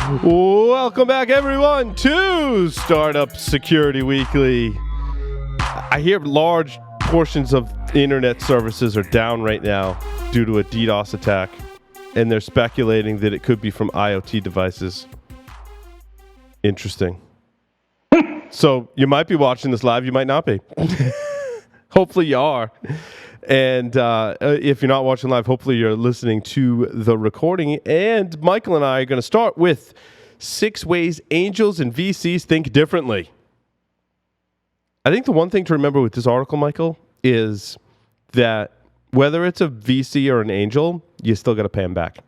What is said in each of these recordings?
Welcome back, everyone, to Startup Security Weekly. I hear large portions of internet services are down right now due to a DDoS attack, and they're speculating that it could be from IoT devices. Interesting. So you might be watching this live, you might not be. Hopefully you are. And if you're not watching live, hopefully you're listening to the recording. And Michael and I are going to start with 6 ways angels and VCs think differently. I think the one thing to remember with this article, Michael, is that whether it's a VC or an angel, you still got to pay them back.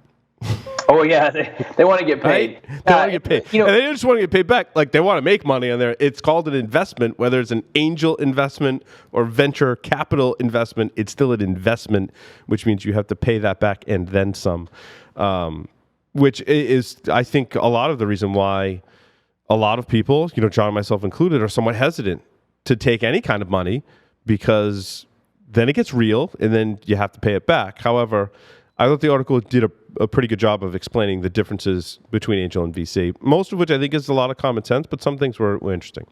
Oh, yeah, they want to get paid. Right? They want to get paid. And they just want to get paid back. Like, they want to make money on there. It's called an investment, whether it's an angel investment or venture capital investment. It's still an investment, which means you have to pay that back and then some, which is, I think, a lot of the reason why a lot of people, John and myself included, are somewhat hesitant to take any kind of money, because then it gets real and then you have to pay it back. However, I thought the article did a pretty good job of explaining the differences between angel and VC, most of which I think is a lot of common sense, but some things were interesting.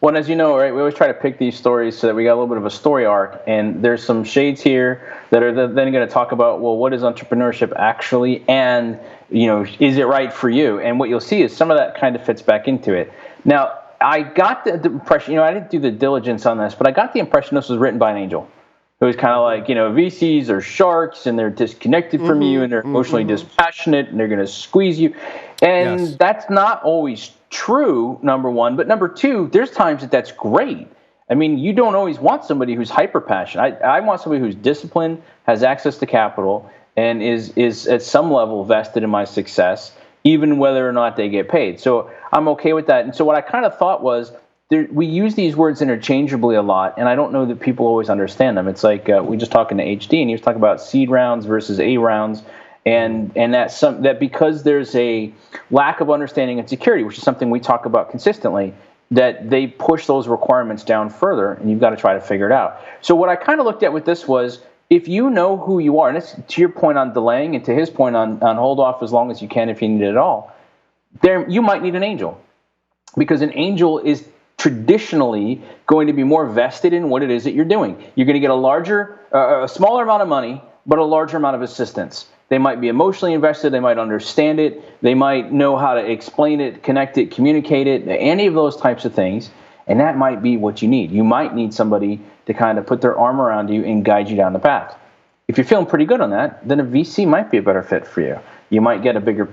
Well, and as you know, right, we always try to pick these stories so that we got a little bit of a story arc, and there's some shades here that are then going to talk about, well, what is entrepreneurship actually, and, is it right for you? And what you'll see is some of that kind of fits back into it. Now, I got the impression, I didn't do the diligence on this, but I got the impression this was written by an angel. It was kind of like, VCs are sharks and they're disconnected from you and they're emotionally dispassionate and they're going to squeeze you. And that's not always true, number one. But number two, there's times that's great. I mean, you don't always want somebody who's hyper passionate. I want somebody who's disciplined, has access to capital, and is at some level vested in my success, even whether or not they get paid. So I'm okay with that. And so what I kind of thought was, we use these words interchangeably a lot, and I don't know that people always understand them. It's like we just talking to HD, and he was talking about seed rounds versus A rounds, and that because there's a lack of understanding and security, which is something we talk about consistently, that they push those requirements down further, and you've got to try to figure it out. So what I kind of looked at with this was, if you know who you are, and it's to your point on delaying, and to his point on hold off as long as you can if you need it at all, there you might need an angel, because an angel is traditionally going to be more vested in what it is that you're doing. You're going to get a smaller amount of money, but a larger amount of assistance. They might be emotionally invested. They might understand it. They might know how to explain it, connect it, communicate it, any of those types of things. And that might be what you need. You might need somebody to kind of put their arm around you and guide you down the path. If you're feeling pretty good on that, then a VC might be a better fit for you. You might get a bigger,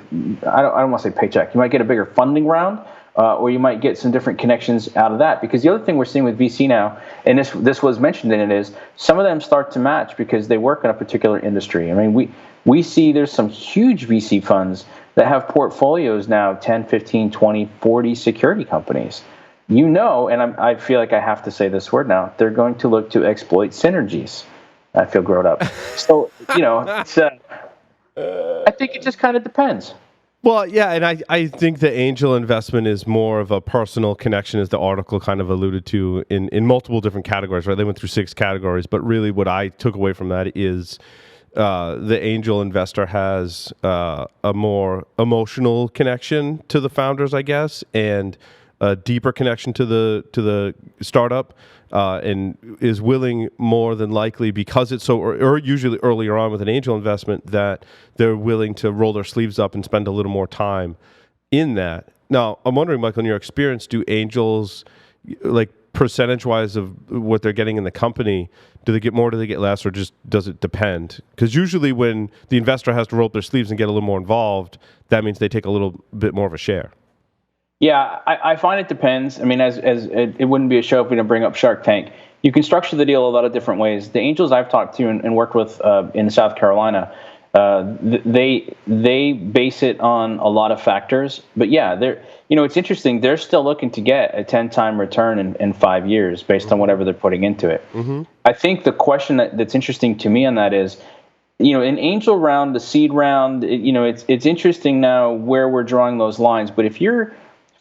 I don't want to say paycheck, you might get a bigger funding round, or you might get some different connections out of that. Because the other thing we're seeing with VC now, and this was mentioned in it, is some of them start to match because they work in a particular industry. I mean, we see there's some huge VC funds that have portfolios now, 10, 15, 20, 40 security companies. And I feel like I have to say this word now, they're going to look to exploit synergies. I feel grown up. So, it's, I think it just kind of depends. Well, yeah, and I think the angel investment is more of a personal connection, as the article kind of alluded to, in multiple different categories, right? They went through 6 categories, but really what I took away from that is the angel investor has a more emotional connection to the founders, I guess, and a deeper connection to the startup, and is willing more than likely, because it's so, or usually earlier on with an angel investment, that they're willing to roll their sleeves up and spend a little more time in that. Now, I'm wondering, Michael, in your experience, do angels, like percentage-wise of what they're getting in the company, do they get more, do they get less, or just does it depend? Because usually when the investor has to roll up their sleeves and get a little more involved, that means they take a little bit more of a share. Yeah, I find it depends. I mean, as it wouldn't be a show if we didn't bring up Shark Tank. You can structure the deal a lot of different ways. The angels I've talked to and worked with in South Carolina, they base it on a lot of factors. But yeah, it's interesting. They're still looking to get a 10-time return in 5 years based on whatever they're putting into it. Mm-hmm. I think the question that's interesting to me on that is, an angel round, the seed round, it's interesting now where we're drawing those lines. But if you're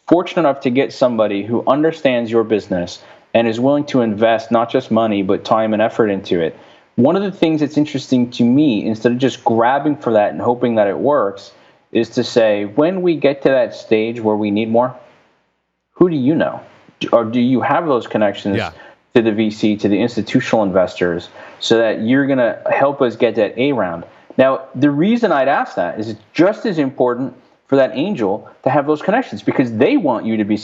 fortunate enough to get somebody who understands your business and is willing to invest not just money, but time and effort into it, one of the things that's interesting to me, instead of just grabbing for that and hoping that it works, is to say, when we get to that stage where we need more, who do you know? Or do you have those connections to the VC, to the institutional investors, so that you're going to help us get that A round? Now, the reason I'd ask that is it's just as important for that angel to have those connections, because they want you to be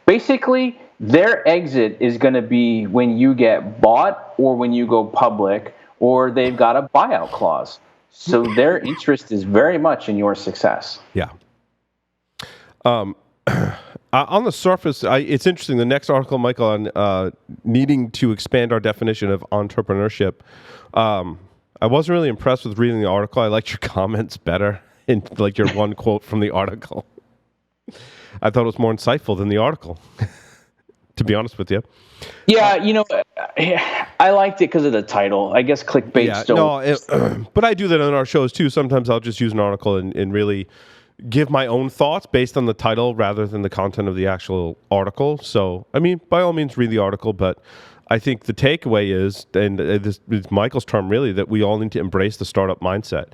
basically their exit is going to be when you get bought or when you go public or they've got a buyout clause. So their interest is very much in your success. Yeah. On the surface, it's interesting. The next article, Michael, on needing to expand our definition of entrepreneurship. I wasn't really impressed with reading the article. I liked your comments better in like your one quote from the article. I thought it was more insightful than the article, to be honest with you. Yeah, I liked it because of the title. I guess clickbait still. But I do that on our shows too. Sometimes I'll just use an article and really give my own thoughts based on the title rather than the content of the actual article. So, I mean, by all means, read the article, but I think the takeaway is, and this is Michael's term really, that we all need to embrace the startup mindset.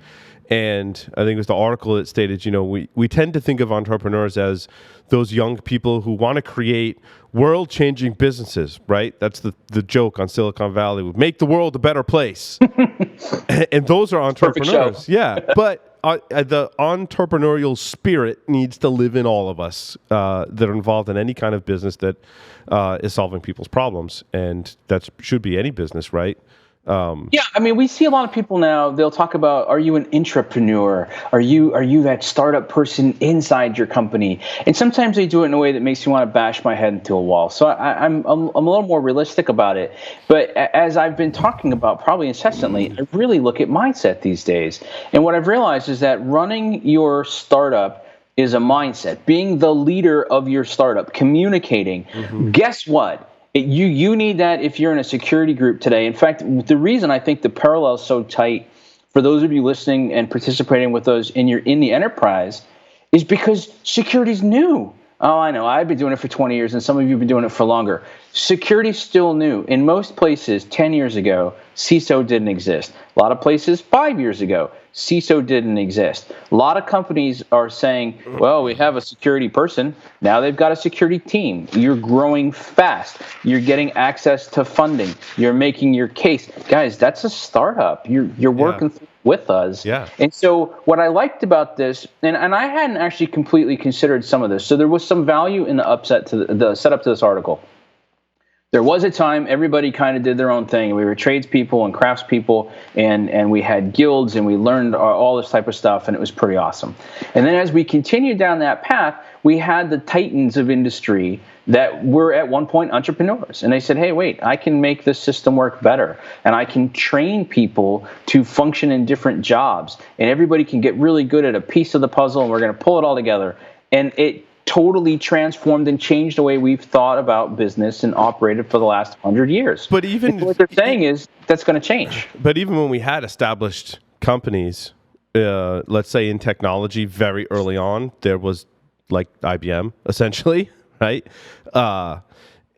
And I think it was the article that stated, we tend to think of entrepreneurs as those young people who want to create world-changing businesses, right? That's the joke on Silicon Valley. We make the world a better place. and those are entrepreneurs. Yeah, but the entrepreneurial spirit needs to live in all of us that are involved in any kind of business that is solving people's problems. And that should be any business, right? Yeah, I mean, we see a lot of people now, they'll talk about, are you an intrapreneur? Are you that startup person inside your company? And sometimes they do it in a way that makes me want to bash my head into a wall. So I'm a little more realistic about it. But as I've been talking about probably incessantly, I really look at mindset these days. And what I've realized is that running your startup is a mindset. Being the leader of your startup, communicating. Mm-hmm. Guess what? You need that if you're in a security group today. In fact, the reason I think the parallel is so tight for those of you listening and participating with us in the enterprise is because security is new. Oh, I know. I've been doing it for 20 years, and some of you have been doing it for longer. Security is still new. In most places, 10 years ago, CISO didn't exist. A lot of places, 5 years ago, CISO didn't exist. A lot of companies are saying, well, we have a security person. Now they've got a security team. You're growing fast. You're getting access to funding. You're making your case. Guys, that's a startup. You're working with us. Yeah. And so what I liked about this, and I hadn't actually completely considered some of this, so there was some value in the setup to this article. There was a time everybody kind of did their own thing. We were tradespeople and craftspeople, and we had guilds, and we learned all this type of stuff, and it was pretty awesome. And then as we continued down that path, we had the titans of industry that were at one point entrepreneurs. And they said, hey, wait, I can make this system work better, and I can train people to function in different jobs, and everybody can get really good at a piece of the puzzle, and we're going to pull it all together. And it totally transformed and changed the way we've thought about business and operated for the last 100 years. But even what they're saying is that's going to change. But even when we had established companies, let's say in technology, very early on, there was like IBM essentially, right?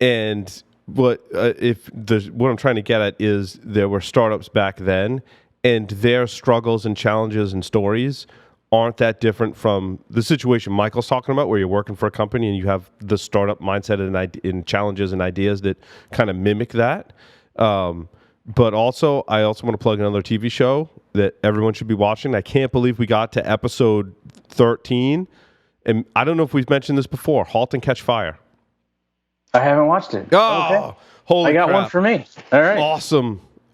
And what I'm trying to get at is there were startups back then, and their struggles and challenges and stories aren't that different from the situation Michael's talking about, where you're working for a company and you have the startup mindset and challenges and ideas that kind of mimic that. But also, I also want to plug another TV show that everyone should be watching. I can't believe we got to episode 13. And I don't know if we've mentioned this before. Halt and Catch Fire. I haven't watched it. Oh, okay. Holy crap. I got one for me. All right.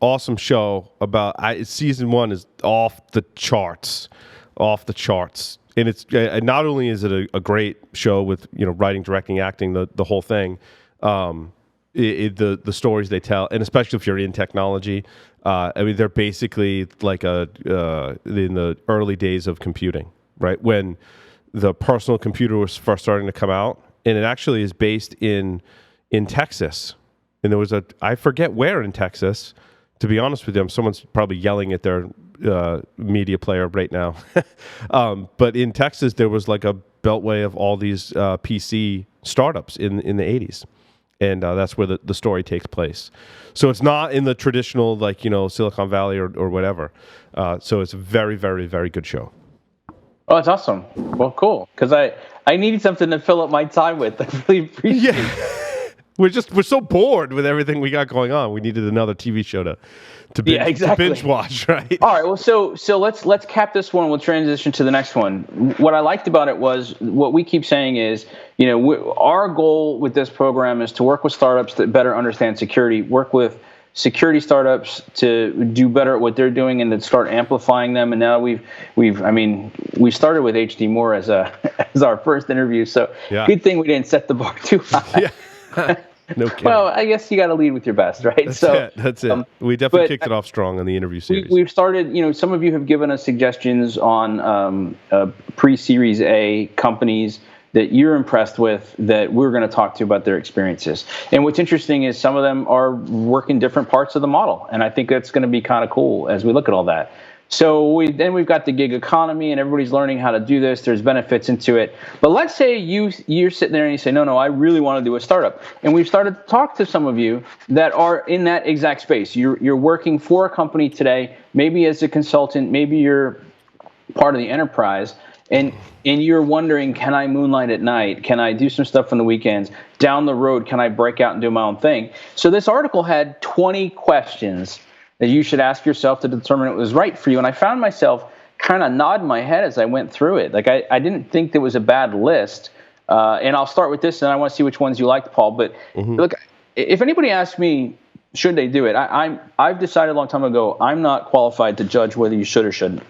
Awesome show about season 1 is off the charts. And it's not only is it a great show with writing, directing, acting, the whole thing, the stories they tell, and especially if you're in technology, I mean they're basically like in the early days of computing, right? When the personal computer was first starting to come out, and it actually is based in Texas, and there was I forget where in Texas. To be honest with you, someone's probably yelling at their media player right now. But in Texas, there was like a beltway of all these PC startups in the 80s. And that's where the story takes place. So it's not in the traditional, Silicon Valley or whatever. So it's a very, very, very good show. Oh, that's awesome. Well, cool. Because I needed something to fill up my time with. I really appreciate it. We're so bored with everything we got going on. We needed another TV show to Yeah, binge, exactly. to binge watch, right? All right. Well, so let's cap this one. We'll transition to the next one. What I liked about it was what we keep saying is, our goal with this program is to work with startups that better understand security, work with security startups to do better at what they're doing and to start amplifying them. And now we started with HD Moore as our first interview. So Good thing we didn't set the bar too high. Yeah. No kidding. Well, I guess you got to lead with your best, right? That's it. We definitely kicked it off strong on the interview series. We've started, some of you have given us suggestions on pre-Series A companies that you're impressed with that we're going to talk to about their experiences. And what's interesting is some of them are working different parts of the model. And I think that's going to be kind of cool as we look at all that. So we've got the gig economy and everybody's learning how to do this. There's benefits into it. But let's say you're sitting there and you say, no, I really want to do a startup. And we've started to talk to some of you that are in that exact space. You're working for a company today, maybe as a consultant, maybe you're part of the enterprise, and you're wondering, can I moonlight at night? Can I do some stuff on the weekends? Down the road, can I break out and do my own thing? So this article had 20 questions that you should ask yourself to determine it was right for you. And I found myself kind of nodding my head as I went through it. Like I didn't think there was a bad list. And I'll start with this, and I want to see which ones you liked, Paul. But Look, if anybody asks me, should they do it? I've decided a long time ago, I'm not qualified to judge whether you should or shouldn't.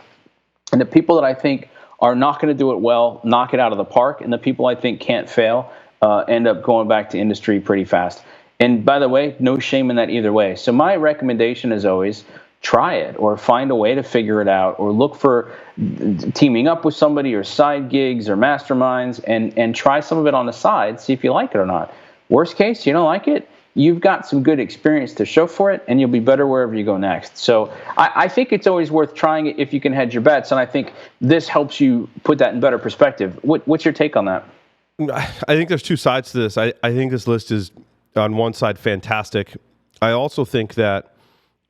And the people that I think are not going to do it well, knock it out of the park. And the people I think can't fail, end up going back to industry pretty fast. And by the way, no shame in that either way. So my recommendation is always try it or find a way to figure it out or look for teaming up with somebody or side gigs or masterminds and try some of it on the side, see if you like it or not. Worst case, you don't like it, you've got some good experience to show for it and you'll be better wherever you go next. So I think it's always worth trying it if you can hedge your bets. And I think this helps you put that in better perspective. What's your take on that? I think there's two sides to this. I think this list is, on one side, fantastic. I also think that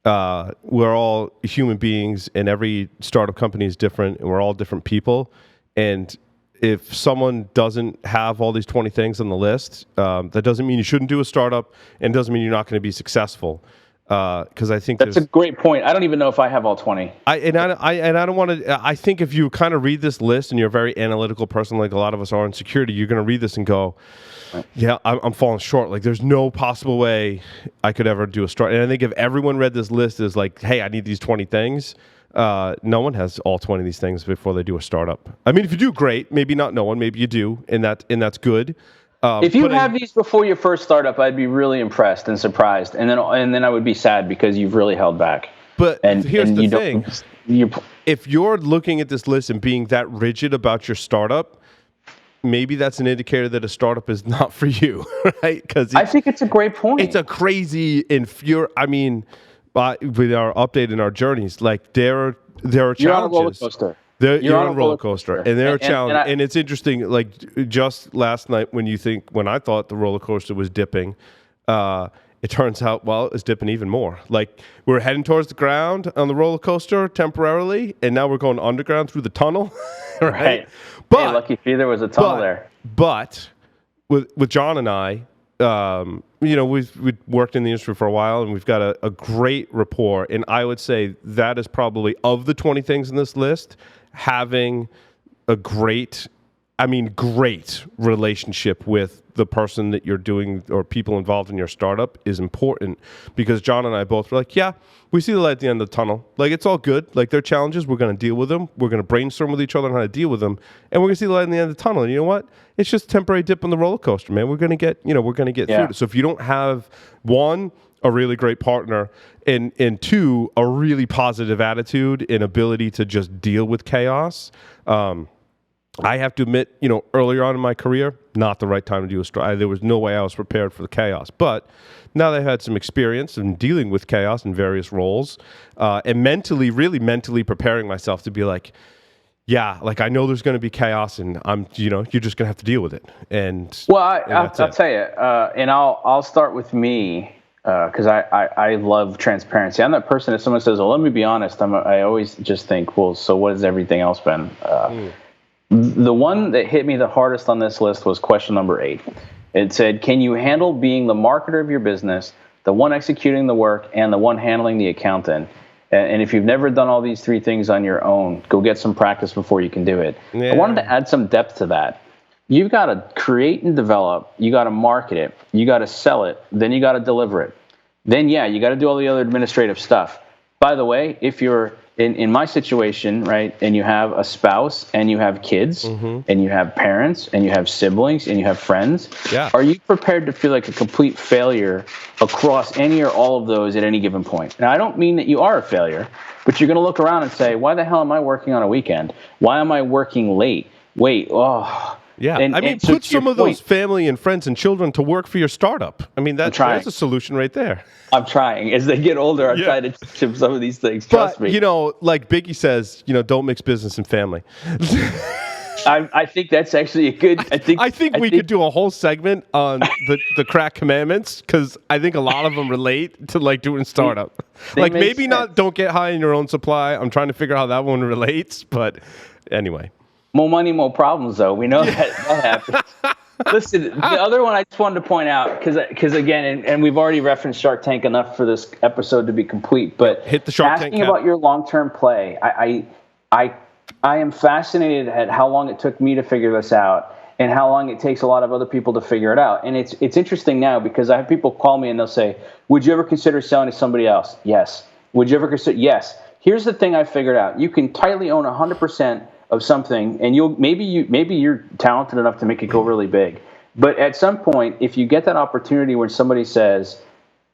we're all human beings and every startup company is different and we're all different people. And if someone doesn't have all these 20 things on the list, that doesn't mean you shouldn't do a startup and doesn't mean you're not going to be successful. Because I think that's a great point. I don't even know if I have all 20. I don't want to. I think if you kind of read this list and you're a very analytical person, like a lot of us are in security, you're going to read this and go, "Yeah, I'm falling short. Like, there's no possible way I could ever do a start." And I think if everyone read this list as like, "Hey, I need these 20 things," no one has all 20 of these things before they do a startup. I mean, if you do, great. Maybe not no one. Maybe you do, and that's good. If you have these before your first startup, I'd be really impressed and surprised, and then I would be sad because you've really held back. But here's the thing: if you're looking at this list and being that rigid about your startup, maybe that's an indicator that a startup is not for you, right? Because I think it's a great point. It's a crazy I mean, with our update in our journeys, like there are challenges. You're on a roller coaster. You're on a roller coaster, and there are challenges. And it's interesting, like just last night when I thought the roller coaster was dipping, it turns out, well, it's dipping even more. Like we're heading towards the ground on the roller coaster temporarily, and now we're going underground through the tunnel, right? But hey, lucky for you, there was a tunnel there. But with John and I, we've worked in the industry for a while, and we've got a great rapport. And I would say that is probably, of the 20 things in this list, having a great relationship with the person that you're doing or people involved in your startup is important, because John and I both were like, yeah, we see the light at the end of the tunnel. Like, it's all good. Like, there are challenges. We're going to deal with them. We're going to brainstorm with each other on how to deal with them. And we're going to see the light at the end of the tunnel. And you know what? It's just a temporary dip on the roller coaster, man. We're going to get through it. So if you don't have, one, a really great partner, and two, a really positive attitude and ability to just deal with chaos, I have to admit, earlier on in my career, not the right time to do a startup. There was no way I was prepared for the chaos. But now that I've had some experience in dealing with chaos in various roles, and really mentally preparing myself to be like, yeah, like I know there's going to be chaos, and you're just going to have to deal with it. I'll tell you, and I'll start with me. Because I love transparency. I'm that person, if someone says, well, let me be honest, I always just think, well, so what has everything else been? The one that hit me the hardest on this list was question number 8. It said, can you handle being the marketer of your business, the one executing the work, and the one handling the accountant? And if you've never done all these 3 things on your own, go get some practice before you can do it. Yeah. I wanted to add some depth to that. You've got to create and develop. You got to market it. You got to sell it. Then you got to deliver it. Then, you got to do all the other administrative stuff. By the way, if you're in my situation, right, and you have a spouse and you have kids and you have parents and you have siblings and you have friends, are you prepared to feel like a complete failure across any or all of those at any given point? Now, I don't mean that you are a failure, but you're going to look around and say, why the hell am I working on a weekend? Why am I working late? Wait, Yeah, I mean, put some of those family and friends and children to work for your startup. I mean, that's a solution right there. I'm trying. As they get older, I'm trying to teach them some of these things. Trust me. You know, like Biggie says, don't mix business and family. I think that's actually a good. I think we could do a whole segment on the crack commandments, because I think a lot of them relate to like doing startup. Like maybe not. Don't get high in your own supply. I'm trying to figure out how that one relates, but anyway. More money, more problems, though. We know that happens. Listen, the other one I just wanted to point out, because again, and we've already referenced Shark Tank enough for this episode to be complete, but hit the Shark Tank. Asking about your long-term play, I am fascinated at how long it took me to figure this out and how long it takes a lot of other people to figure it out. And it's interesting now, because I have people call me and they'll say, would you ever consider selling to somebody else? Yes. Would you ever consider? Yes. Here's the thing I figured out. You can tightly own 100% of something, and maybe you're talented enough to make it go really big. But at some point, if you get that opportunity where somebody says,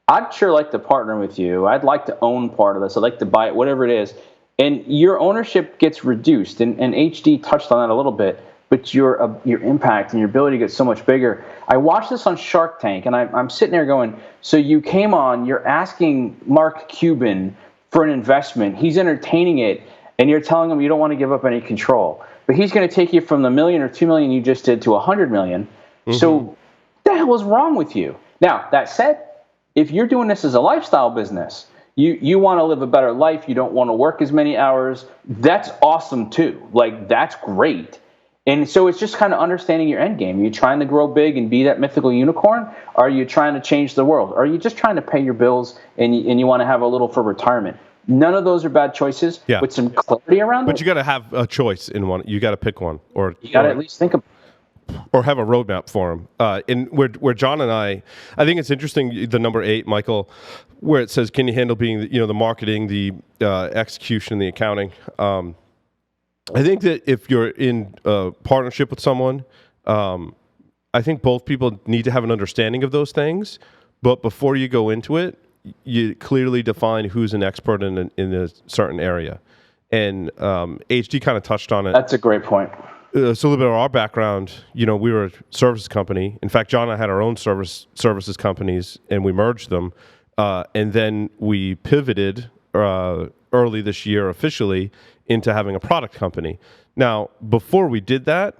I'd sure like to partner with you, I'd like to own part of this, I'd like to buy it, whatever it is, and your ownership gets reduced, and HD touched on that a little bit, but your impact and your ability gets so much bigger. I watched this on Shark Tank, and I'm sitting there going, so you came on, you're asking Mark Cuban for an investment, he's entertaining it, and you're telling him you don't want to give up any control. But he's going to take you from the $1 million or $2 million you just did to $100 million. So what the hell is wrong with you? Now, that said, if you're doing this as a lifestyle business, you want to live a better life, you don't want to work as many hours, that's awesome too. Like, that's great. And so it's just kind of understanding your end game. Are you trying to grow big and be that mythical unicorn? Are you trying to change the world? Are you just trying to pay your bills and you want to have a little for retirement? None of those are bad choices with some clarity around them. But you got to have a choice in one. You got to pick one, or you got to at least think of, or have a roadmap for them. In where John and I think it's interesting. The number 8, Michael, where it says, "Can you handle being the marketing, the execution, the accounting?" I think that if you're in a partnership with someone, I think both people need to have an understanding of those things. But before you go into it, you clearly define who's an expert in a certain area. And HD kind of touched on it. That's a great point. So a little bit of our background, we were a services company. In fact, John and I had our own services companies, and we merged them. And then we pivoted early this year officially into having a product company. Now, before we did that,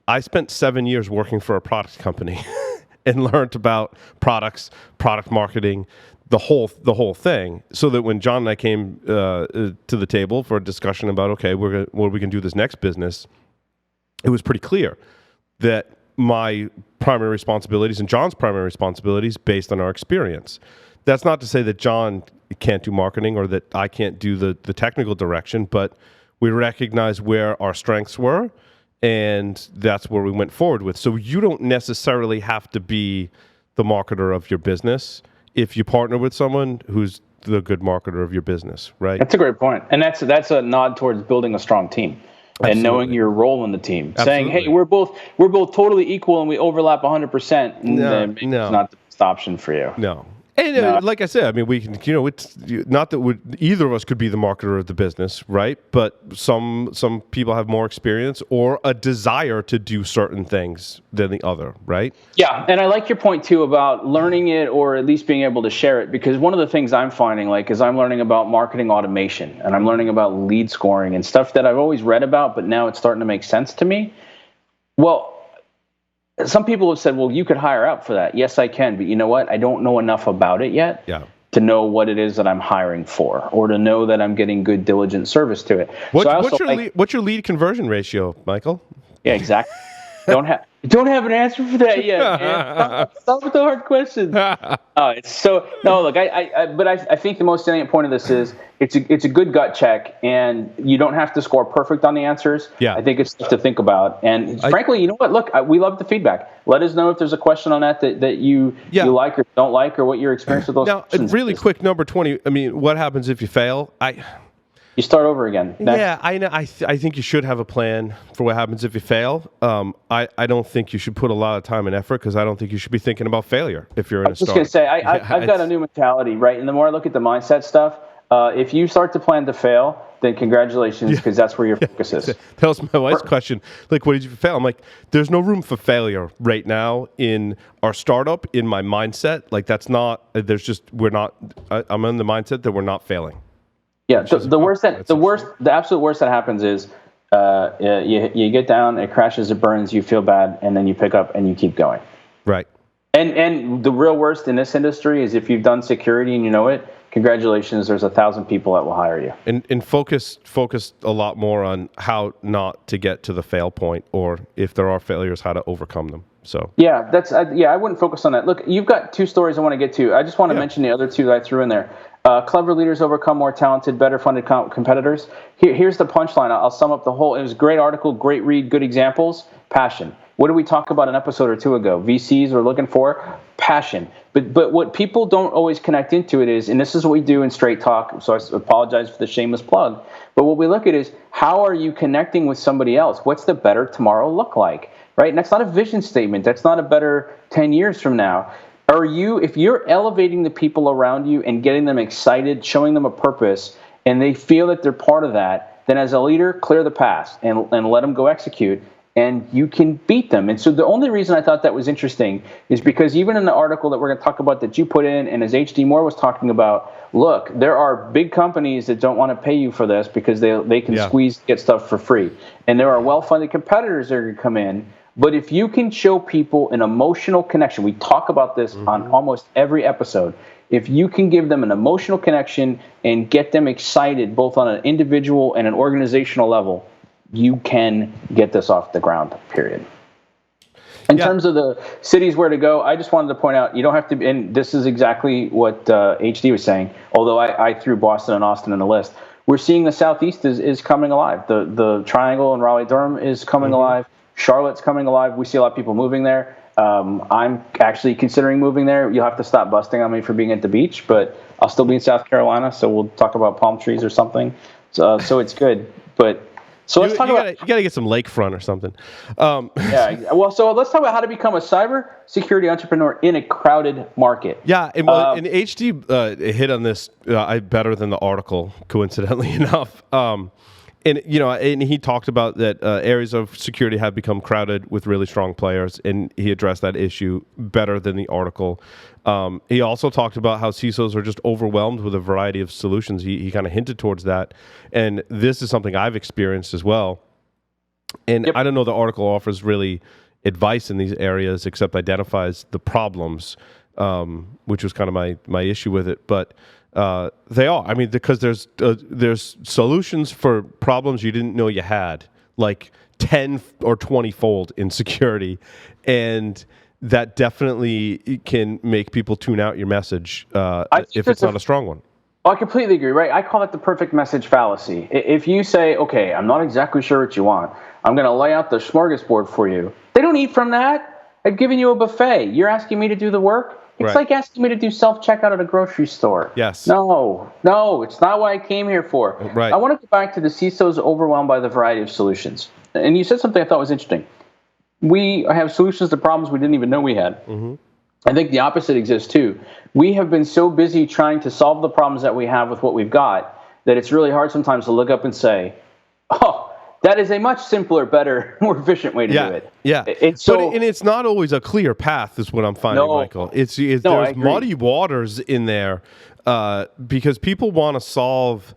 I spent 7 years working for a product company and learned about products, product marketing, the whole thing, so that when John and I came to the table for a discussion about, okay, what are we going to do this next business, it was pretty clear that my primary responsibilities and John's primary responsibilities based on our experience. That's not to say that John can't do marketing or that I can't do the technical direction, but we recognize where our strengths were, and that's where we went forward with. So you don't necessarily have to be the marketer of your business if you partner with someone who's the good marketer of your business, right? That's a great point. And that's a nod towards building a strong team. Absolutely. And knowing your role in the team. Absolutely. Saying, hey, we're both totally equal and we overlap 100%. No. It's not the best option for you. No. And like I said, I mean, we can, it's not that either of us could be the marketer of the business, right? But some people have more experience or a desire to do certain things than the other, right? Yeah, and I like your point too about learning it or at least being able to share it, because one of the things I'm finding is I'm learning about marketing automation and I'm learning about lead scoring and stuff that I've always read about, but now it's starting to make sense to me. Well, some people have said, well, you could hire out for that. Yes, I can. But you know what? I don't know enough about it yet. Yeah. to know what it is that I'm hiring for, or to know that I'm getting good, diligent service to it. What's your lead conversion ratio, Michael? Yeah, exactly. Don't have an answer for that yet, man. Stop with the hard questions. It's so no. Look, I think the most salient point of this is it's a good gut check, and you don't have to score perfect on the answers. Yeah. I think it's stuff to think about, and frankly, you know what? Look, we love the feedback. Let us know if there's a question on that you like or don't like, or what your experience with those questions really is. quick, number 20. I mean, what happens if you fail? You start over again. Next. Yeah, I know. I think you should have a plan for what happens if you fail. I don't think you should put a lot of time and effort, because I don't think you should be thinking about failure if you're in a startup. I was just going to say, I've got a new mentality, right? And the more I look at the mindset stuff, if you start to plan to fail, then congratulations, because that's where your focus is. That was my wife's question. Like, what did you fail? I'm like, there's no room for failure right now in our startup, in my mindset. Like, that's not, I'm in the mindset that we're not failing. Yeah, the absolute worst that happens is you get down, it crashes, it burns, you feel bad, and then you pick up and you keep going. Right. And the real worst in this industry is if you've done security and you know it, congratulations, there's 1,000 people that will hire you. And focus a lot more on how not to get to the fail point, or if there are failures, how to overcome them. So yeah, I wouldn't focus on that. Look, you've got two stories I want to get to. I just want to mention the other two that I threw in there. Clever leaders overcome more talented, better funded competitors. Here's the punchline. I'll sum up the whole. It was a great article, great read, good examples. Passion. What did we talk about an episode or two ago? VCs are looking for passion. But what people don't always connect into it is, and this is what we do in Straight Talk, so I apologize for the shameless plug, but what we look at is, how are you connecting with somebody else? What's the better tomorrow look like? Right? And that's not a vision statement. That's not a better 10 years from now. If you're elevating the people around you and getting them excited, showing them a purpose, and they feel that they're part of that, then as a leader, clear the path and let them go execute, and you can beat them. And so the only reason I thought that was interesting is because even in the article that we're going to talk about that you put in, and as H.D. Moore was talking about, look, there are big companies that don't want to pay you for this because they can get stuff for free. And there are well-funded competitors that are going to come in. But if you can show people an emotional connection, we talk about this on almost every episode. If you can give them an emotional connection and get them excited both on an individual and an organizational level, you can get this off the ground, period. In terms of the cities where to go, I just wanted to point out, you don't have to, and this is exactly what HD was saying, although I threw Boston and Austin in the list. We're seeing the Southeast is coming alive. The Triangle in Raleigh-Durham is coming alive. Charlotte's coming alive. We see a lot of people moving there. I'm actually considering moving there. You'll have to stop busting on me for being at the beach, but I'll still be in South Carolina, so we'll talk about palm trees or something. So it's good. But so let's talk about. You got to get some lakefront or something. Well, so let's talk about how to become a cybersecurity entrepreneur in a crowded market. Yeah, and HD hit on this better than the article, coincidentally enough. And he talked about that areas of security have become crowded with really strong players, and he addressed that issue better than the article. He also talked about how CISOs are just overwhelmed with a variety of solutions. He kind of hinted towards that, and this is something I've experienced as well. And I don't know the article offers really advice in these areas, except identifies the problems, which was kind of my issue with it, but. They are. I mean, because there's solutions for problems you didn't know you had, like 10 or 20 fold in security, and that definitely can make people tune out your message if it's not a strong one. I completely agree, right? I call it the perfect message fallacy. If you say, okay, I'm not exactly sure what you want, I'm going to lay out the smorgasbord for you. They don't eat from that. I've given you a buffet. You're asking me to do the work? It's like asking me to do self-checkout at a grocery store. Yes. No, it's not what I came here for. Right. I want to go back to the CISOs overwhelmed by the variety of solutions. And you said something I thought was interesting. We have solutions to problems we didn't even know we had. Mm-hmm. I think the opposite exists too. We have been so busy trying to solve the problems that we have with what we've got that it's really hard sometimes to look up and say, oh, that is a much simpler, better, more efficient way to do it. Yeah, and it's not always a clear path, is what I'm finding, Michael. There's muddy waters in there because people want to solve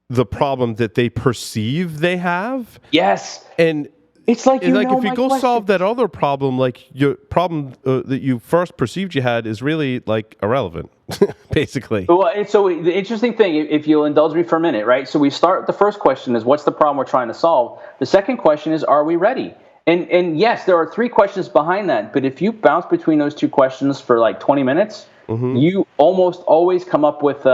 the problem that they perceive they have. Yes. And It's like, It's like if you my go question. solve that other problem, like your problem that you first perceived you had is really like irrelevant, basically. Well, and so the interesting thing, if you'll indulge me for a minute, right? So we start, the first question is, what's the problem we're trying to solve? The second question is, are we ready? And yes, there are three questions behind that. But if you bounce between those two questions for like 20 minutes, you almost always come up with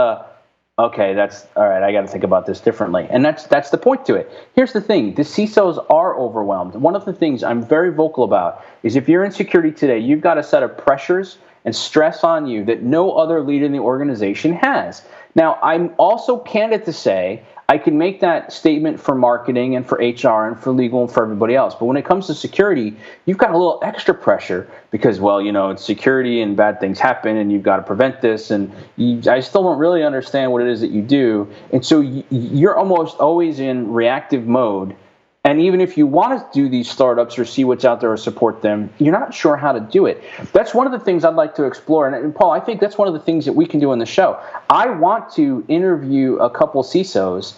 okay, that's all right. I got to think about this differently, and that's the point to it. Here's the thing: the CISOs are overwhelmed. One of the things I'm very vocal about is if you're in security today, you've got a set of pressures and stress on you that no other leader in the organization has. Now, I'm also candid to say I can make that statement for marketing and for HR and for legal and for everybody else. But when it comes to security, you've got a little extra pressure because, well, it's security and bad things happen and you've got to prevent this. And I still don't really understand what it is that you do. And so you're almost always in reactive mode. And even if you want to do these startups or see what's out there or support them, you're not sure how to do it. That's one of the things I'd like to explore. And Paul, I think that's one of the things that we can do on the show. I want to interview a couple CISOs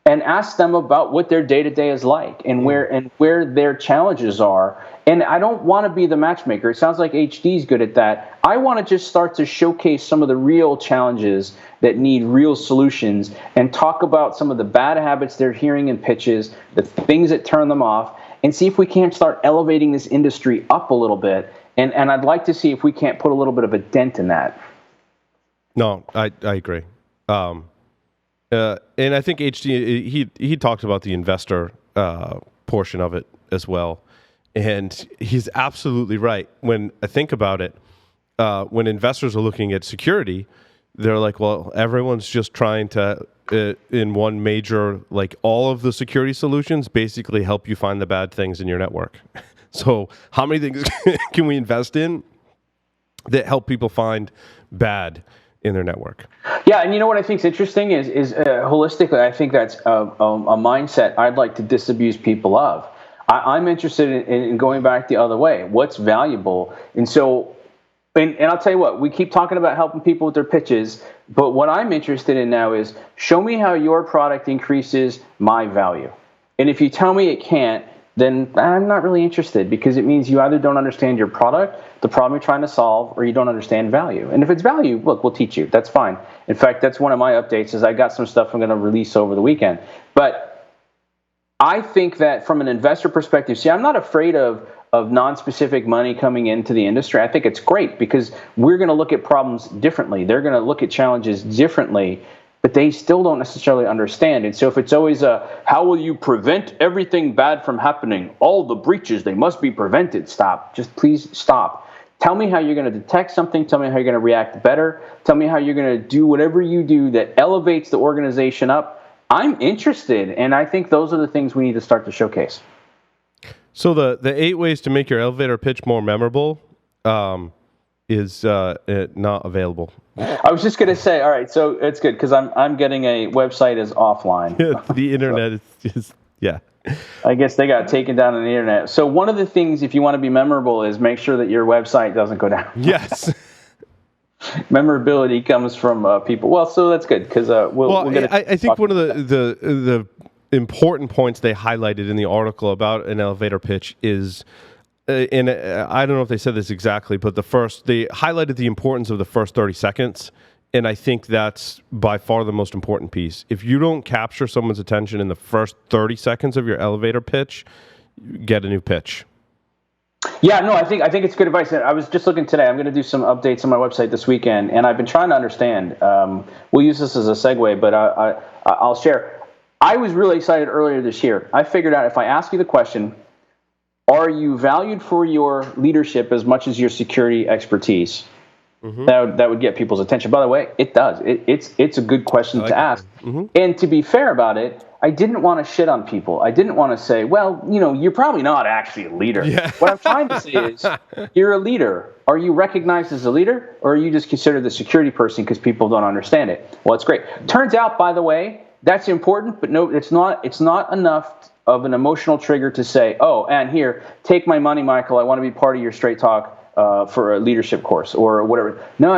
and ask them about what their day-to-day is like and where their challenges are. And I don't want to be the matchmaker. It sounds like HD is good at that. I want to just start to showcase some of the real challenges that need real solutions and talk about some of the bad habits they're hearing in pitches, the things that turn them off, and see if we can't start elevating this industry up a little bit. And I'd like to see if we can't put a little bit of a dent in that. No, I agree. And I think HD, he talked about the investor portion of it as well. And he's absolutely right. When I think about it, when investors are looking at security, they're like, well, everyone's just trying to, in one major, like all of the security solutions basically help you find the bad things in your network. So how many things can we invest in that help people find bad in their network? Yeah, and you know what I think is interesting is holistically, I think that's a mindset I'd like to disabuse people of. I'm interested in going back the other way. What's valuable? And so, and I'll tell you what, we keep talking about helping people with their pitches, but what I'm interested in now is show me how your product increases my value. And if you tell me it can't, then I'm not really interested because it means you either don't understand your product, the problem you're trying to solve, or you don't understand value. And if it's value, look, we'll teach you. That's fine. In fact, that's one of my updates is I got some stuff I'm going to release over the weekend. But I think that from an investor perspective, see, I'm not afraid of non-specific money coming into the industry. I think it's great because we're going to look at problems differently. They're going to look at challenges differently, but they still don't necessarily understand. And so if it's always how will you prevent everything bad from happening? All the breaches, they must be prevented. Stop. Just please stop. Tell me how you're going to detect something. Tell me how you're going to react better. Tell me how you're going to do whatever you do that elevates the organization up. I'm interested, and I think those are the things we need to start to showcase. So the 8 ways to make your elevator pitch more memorable is not available. I was just going to say, all right, so it's good because I'm getting a website is offline. The internet is yeah. I guess they got taken down on the internet. So one of the things, if you want to be memorable, is make sure that your website doesn't go down. Yes. Memorability comes from people. Well, so that's good because we'll get it. I think one of the important points they highlighted in the article about an elevator pitch is, and I don't know if they said this exactly, but they highlighted the importance of the first 30 seconds. And I think that's by far the most important piece. If you don't capture someone's attention in the first 30 seconds of your elevator pitch, get a new pitch. Yeah, no, I think it's good advice. I was just looking today. I'm going to do some updates on my website this weekend, and I've been trying to understand. We'll use this as a segue, but I'll share. I was really excited earlier this year. I figured out if I ask you the question, are you valued for your leadership as much as your security expertise? Mm-hmm. That would get people's attention. By the way, it does. It's a good question to ask. Mm-hmm. And to be fair about it, I didn't want to shit on people. I didn't want to say, well, you're probably not actually a leader. Yeah. What I'm trying to say is, you're a leader. Are you recognized as a leader, or are you just considered the security person because people don't understand it? Well, it's great. Turns out, by the way, that's important, but no, it's not. It's not enough of an emotional trigger to say, oh, and here, take my money, Michael. I want to be part of your Straight Talk for a leadership course or whatever. No,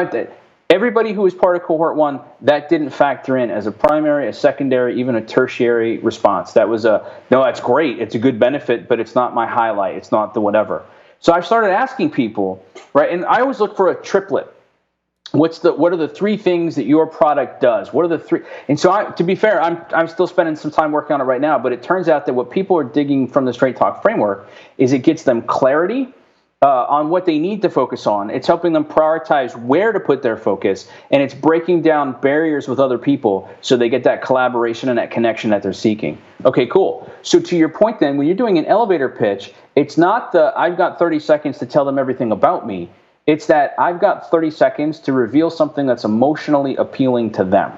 Everybody who was part of cohort 1, that didn't factor in as a primary, a secondary, even a tertiary response. That was no, that's great. It's a good benefit, but it's not my highlight. It's not the whatever. So I started asking people, right? And I always look for a triplet. What are the 3 things that your product does? What are the 3? And so, to be fair, I'm still spending some time working on it right now. But it turns out that what people are digging from the Straight Talk framework is it gets them clarity on what they need to focus on. It's helping them prioritize where to put their focus, and it's breaking down barriers with other people so they get that collaboration and that connection that they're seeking. Okay, cool. So to your point then, when you're doing an elevator pitch, it's not I've got 30 seconds to tell them everything about me. It's that I've got 30 seconds to reveal something that's emotionally appealing to them.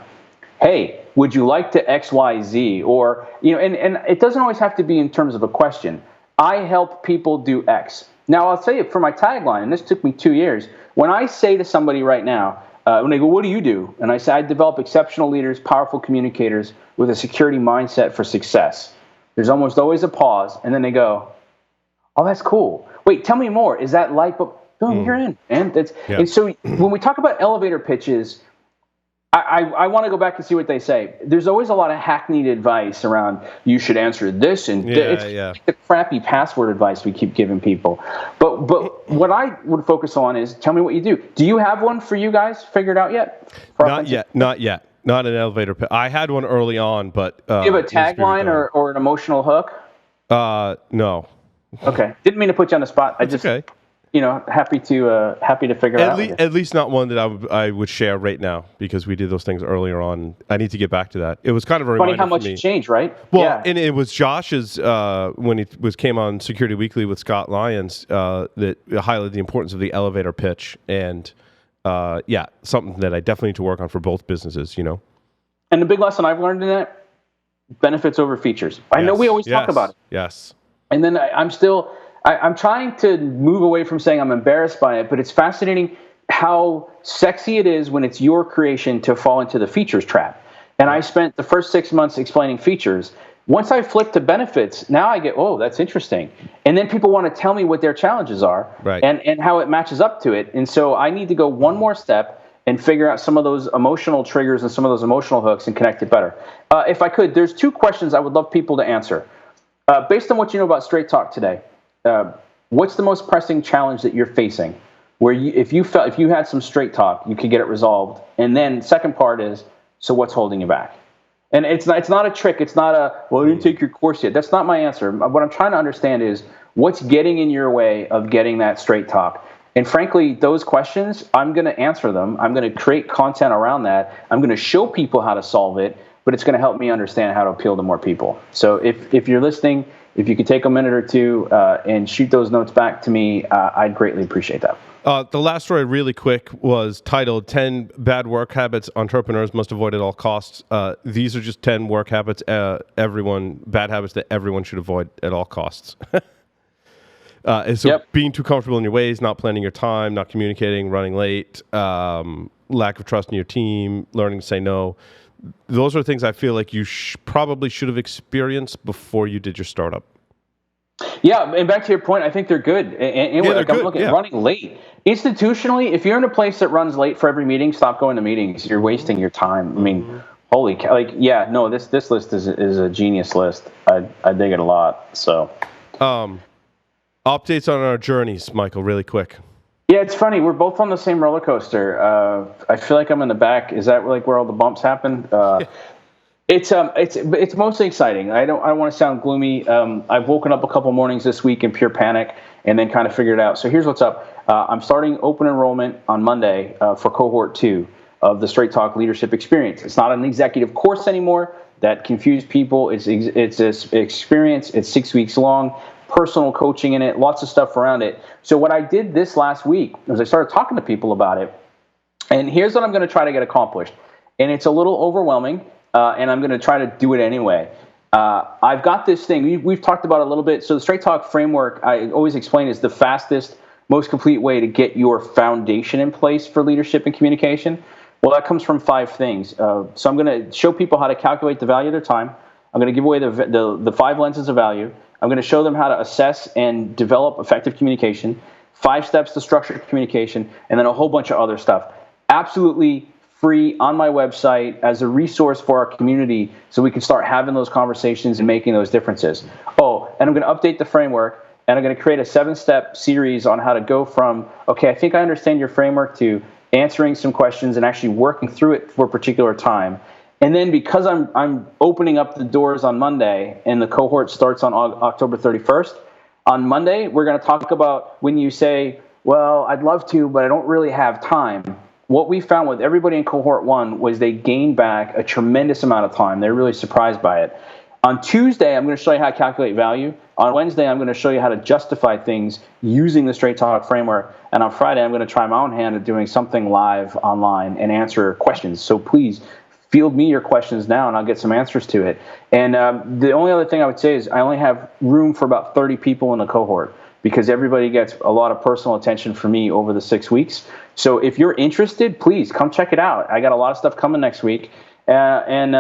Hey, would you like to XYZ? Or, and it doesn't always have to be in terms of a question. I help people do X. Now, I'll tell you for my tagline, and this took me 2 years, when I say to somebody right now, when they go, what do you do? And I say, I develop exceptional leaders, powerful communicators with a security mindset for success. There's almost always a pause, and then they go, oh, that's cool. Wait, tell me more. Is that like, boom, you're in. And so when we talk about elevator pitches, I want to go back and see what they say. There's always a lot of hackneyed advice around you should answer this and it's like the crappy password advice we keep giving people. But what I would focus on is tell me what you do. Do you have one for you guys figured out yet? Not yet. Not an elevator pitch. I had one early on, but do you have a tagline or an emotional hook? No. Okay. Didn't mean to put you on the spot. Okay. Happy to figure out. At least not one that I would share right now because we did those things earlier on. I need to get back to that. It was kind of a reminder funny how much it changed, right? Well, and it was Josh's when he came on Security Weekly with Scott Lyons that highlighted the importance of the elevator pitch and something that I definitely need to work on for both businesses. And the big lesson I've learned in that: benefits over features. I know we always talk about it. Yes. And then I'm trying to move away from saying I'm embarrassed by it, but it's fascinating how sexy it is when it's your creation to fall into the features trap. And I spent the first 6 months explaining features. Once I flip to benefits, now I get, oh, that's interesting. And then people want to tell me what their challenges are and how it matches up to it. And so I need to go one more step and figure out some of those emotional triggers and some of those emotional hooks and connect it better. If I could, there's 2 questions I would love people to answer. Based on what you know about Straight Talk today, what's the most pressing challenge that you're facing where if you had some straight talk, you could get it resolved? And then second part is, so what's holding you back? And it's not a trick. It's not I didn't take your course yet. That's not my answer. What I'm trying to understand is what's getting in your way of getting that straight talk. And frankly, those questions, I'm going to answer them. I'm going to create content around that. I'm going to show people how to solve it, but it's going to help me understand how to appeal to more people. So if you're listening, if you could take a minute or two and shoot those notes back to me, I'd greatly appreciate that. The last story, really quick, was titled 10 Bad Work Habits Entrepreneurs Must Avoid at All Costs. These are just 10 work habits, bad habits that everyone should avoid at all costs. Being too comfortable in your ways, not planning your time, not communicating, running late, lack of trust in your team, learning to say no. Those are things I feel like you probably should have experienced before you did your startup. Yeah, and back to your point, I think they're good. I'm looking at running late. Institutionally, if you're in a place that runs late for every meeting, stop going to meetings. You're wasting your time. I mean, holy cow. This list is a genius list. I dig it a lot. So, updates on our journeys, Michael, really quick. Yeah, it's funny. We're both on the same roller coaster. I feel like I'm in the back. Is that like where all the bumps happen? It's mostly exciting. I don't want to sound gloomy. I've woken up a couple mornings this week in pure panic and then kind of figured it out. So here's what's up. I'm starting open enrollment on Monday for cohort 2 of the Straight Talk Leadership Experience. It's not an executive course anymore. That confused people. It's this experience. It's 6 weeks long. Personal coaching in it, lots of stuff around it. So what I did this last week was I started talking to people about it. And here's what I'm going to try to get accomplished. And it's a little overwhelming, and I'm going to try to do it anyway. I've got this thing. We've talked about it a little bit. So the Straight Talk framework, I always explain, is the fastest, most complete way to get your foundation in place for leadership and communication. Well, that comes from 5 things. So I'm going to show people how to calculate the value of their time. I'm going to give away the 5 lenses of value. I'm going to show them how to assess and develop effective communication, 5 steps to structured communication, and then a whole bunch of other stuff. absolutely free on my website as a resource for our community so we can start having those conversations and making those differences. Oh, and I'm going to update the framework, and I'm going to create a 7-step series on how to go from, okay, I think I understand your framework, to answering some questions and actually working through it for a particular time. And then because I'm opening up the doors on Monday and the cohort starts on October 31st, on Monday, we're going to talk about when you say, well, I'd love to, but I don't really have time. What we found with everybody in cohort 1 was they gained back a tremendous amount of time. They're really surprised by it. On Tuesday, I'm going to show you how to calculate value. On Wednesday, I'm going to show you how to justify things using the Straight Talk framework. And on Friday, I'm going to try my own hand at doing something live online and answer questions. So please field me your questions now, and I'll get some answers to it. And the only other thing I would say is I only have room for about 30 people in the cohort, because everybody gets a lot of personal attention from me over the 6 weeks. So if you're interested, please come check it out. I got a lot of stuff coming next week. And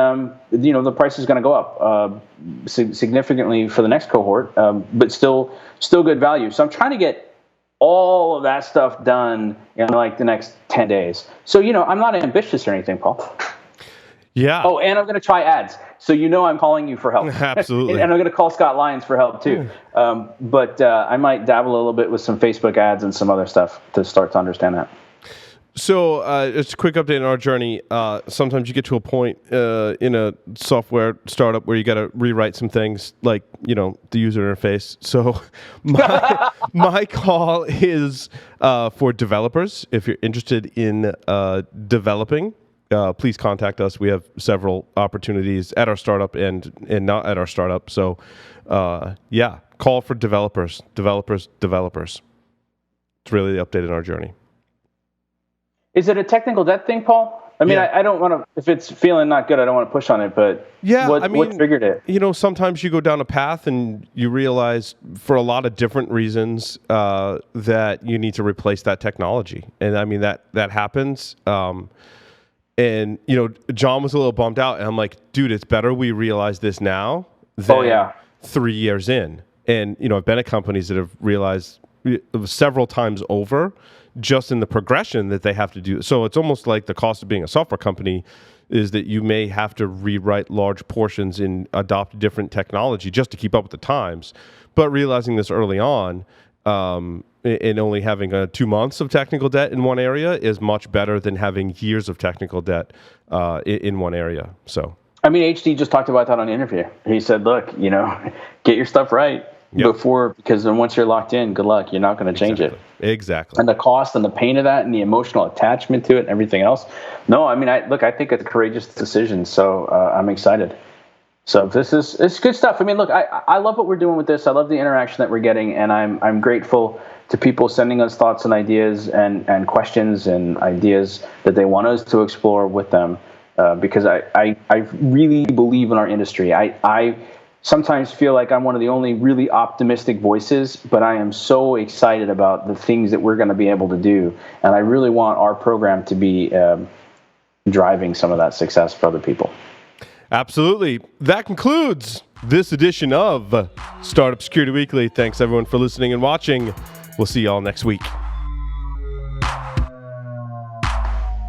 the price is going to go up significantly for the next cohort, but still good value. So I'm trying to get all of that stuff done in like the next 10 days. So, I'm not ambitious or anything, Paul. Yeah. Oh, and I'm going to try ads. So I'm calling you for help. Absolutely. And I'm going to call Scott Lyons for help too. But I might dabble a little bit with some Facebook ads and some other stuff to start to understand that. So just a quick update on our journey. Sometimes you get to a point in a software startup where you got to rewrite some things, like, the user interface. So my call is for developers. If you're interested in developing, please contact us. We have several opportunities at our startup and not at our startup. So call for developers. It's really the update in our journey. Is it a technical debt thing, Paul? I mean, I don't want to, if it's feeling not good, I don't want to push on it, but what triggered it? Sometimes you go down a path and you realize for a lot of different reasons that you need to replace that technology. And I mean, that happens. And, John was a little bummed out, and I'm like, dude, it's better we realize this now than 3 years in. And, I've been at companies that have realized several times over just in the progression that they have to do. So it's almost like the cost of being a software company is that you may have to rewrite large portions and adopt different technology just to keep up with the times. But realizing this early on, and only having 2 months of technical debt in one area is much better than having years of technical debt in one area. So, I mean, HD just talked about that on the interview. He said, look, get your stuff right before, because then once you're locked in, good luck. You're not going to change it. Exactly. And the cost and the pain of that and the emotional attachment to it and everything else. No, I mean, I think it's a courageous decision. So I'm excited. So it's good stuff. I mean, look, I love what we're doing with this. I love the interaction that we're getting, and I'm grateful to people sending us thoughts and ideas and questions and ideas that they want us to explore with them, because I really believe in our industry. I sometimes feel like I'm one of the only really optimistic voices, but I am so excited about the things that we're going to be able to do, and I really want our program to be driving some of that success for other people. Absolutely. That concludes this edition of Startup Security Weekly. Thanks, everyone, for listening and watching. We'll see you all next week.